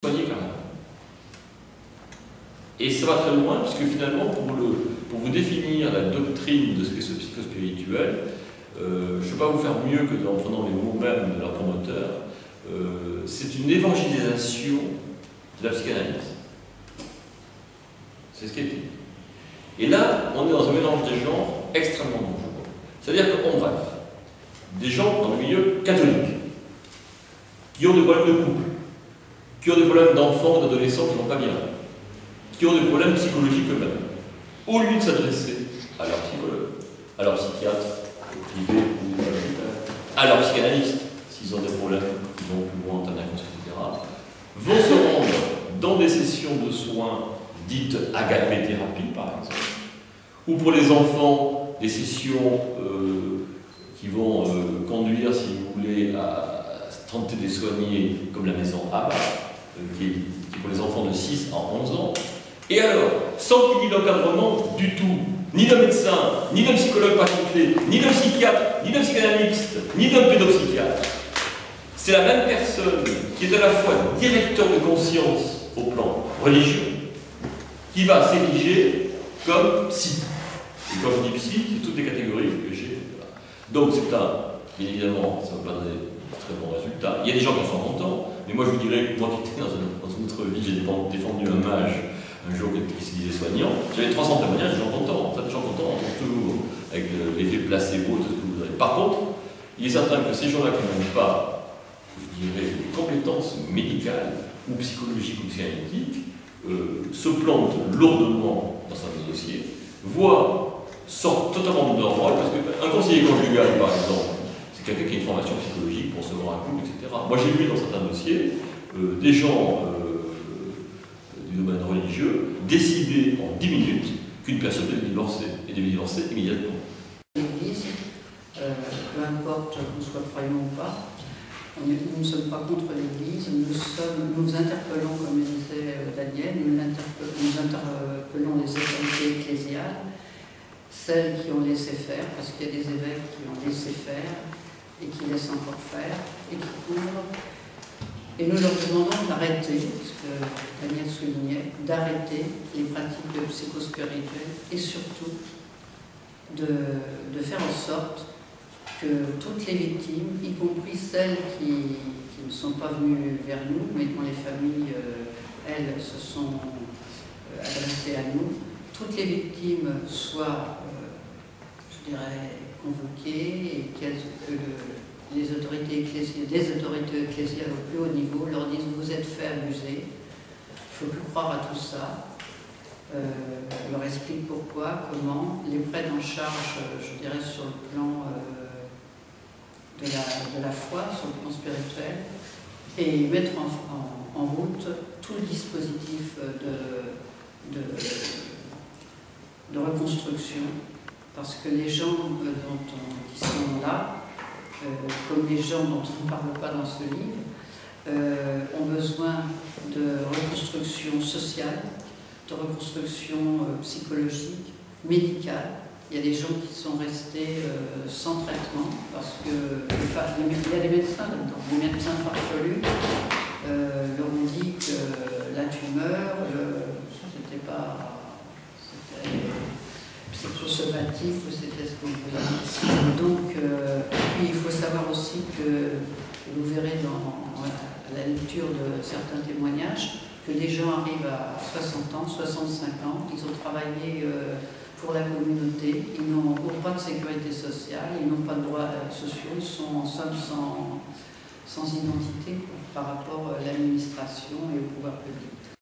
soigner carrément. Et ça va très loin, puisque finalement, pour vous définir la doctrine de ce qu'est ce psychospirituel, je ne vais pas vous faire mieux que en prenant les mots mêmes de leur promoteur, c'est une évangélisation de la psychanalyse. C'est ce qui est dit. Et là, on est dans un mélange des genres extrêmement dangereux. C'est-à-dire qu'en bref, des gens dans le milieu catholique, qui ont des problèmes de couple, qui ont des problèmes d'enfants ou d'adolescents qui ne vont pas bien, qui ont des problèmes psychologiques eux-mêmes, au lieu de s'adresser à leur psychologue, à leur psychiatre privé ou à leur psychanalyste, s'ils ont des problèmes qui vont plus loin, etc., vont se rendre dans des sessions de soins dites agapé-thérapie, par exemple, ou pour les enfants, des sessions qui vont conduire, si vous voulez, à tenter de les soigner, comme la maison ABA, qui est pour les enfants de 6 à 11 ans. Et alors, sans qu'il y ait d'encadrement du tout, ni d'un médecin, ni d'un psychologue particulier, ni d'un psychiatre, ni d'un psychanalyste, ni d'un pédopsychiatre, c'est la même personne qui est à la fois directeur de conscience au plan religieux, qui va s'ériger comme psy. Et quand je dis psy, c'est toutes les catégories que j'ai. Voilà. Donc c'est bien évidemment, ça ne va pas donner de très bons résultats. Il y a des gens qui en sont contents, mais moi je vous dirais que moi qui étais dans une autre vie, j'ai défendu un mage un jour qui se disait soignant, j'avais 300 témoignages, des gens contents. En fait, des gens contents, on trouve toujours avec l'effet placebo, tout ce que vous avez. Par contre, il est certain que ces gens-là qui n'ont pas, je dirais, des compétences médicales ou psychologiques ou psychanalytiques, se plantent lourdement dans certains dossiers, voire sortent totalement de leur rôle, parce qu'un conseiller conjugal, par exemple, c'est quelqu'un qui a une formation psychologique pour se voir un couple, etc. Moi, j'ai vu dans certains dossiers des gens du domaine religieux décider en 10 minutes qu'une personne devait divorcer, et devait divorcer immédiatement. L'Église, peu importe qu'on soit croyant ou pas, nous ne sommes pas contre l'Église, nous interpellons, comme disait Daniel, nous interpellons les autorités ecclésiales, celles qui ont laissé faire, parce qu'il y a des évêques qui ont laissé faire et qui laissent encore faire et qui couvrent. Et nous leur demandons d'arrêter, ce que Daniel soulignait, d'arrêter les pratiques de psychospirituelles et surtout de faire en sorte que toutes les victimes, y compris celles qui ne sont pas venues vers nous, mais dont les familles, elles, se sont adressées à nous, toutes les victimes soient, je dirais, convoquées et que les autorités ecclésiales au plus haut niveau leur disent « vous êtes fait abuser, il ne faut plus croire à tout ça ». Leur explique pourquoi, comment, les prennent en charge, je dirais, sur le plan de la foi, sur le plan spirituel, et mettre en route tout le dispositif de reconstruction, parce que les gens qui sont là, comme les gens dont on ne parle pas dans ce livre, ont besoin de reconstruction sociale, de reconstruction psychologique, médicale. Il y a des gens qui sont restés sans traitement parce que il y a des médecins là-dedans, des médecins farfelus leur ont dit que la tumeur, c'était pas psychosomatique, c'était ce qu'on voulait. Donc, puis il faut savoir aussi que vous verrez à la lecture de certains témoignages que les gens arrivent à 60 ans, 65 ans, ils ont travaillé pour la communauté, ils n'ont pas de sécurité sociale, ils n'ont pas de droits sociaux, ils sont en somme sans identité par rapport à l'administration et au pouvoir public.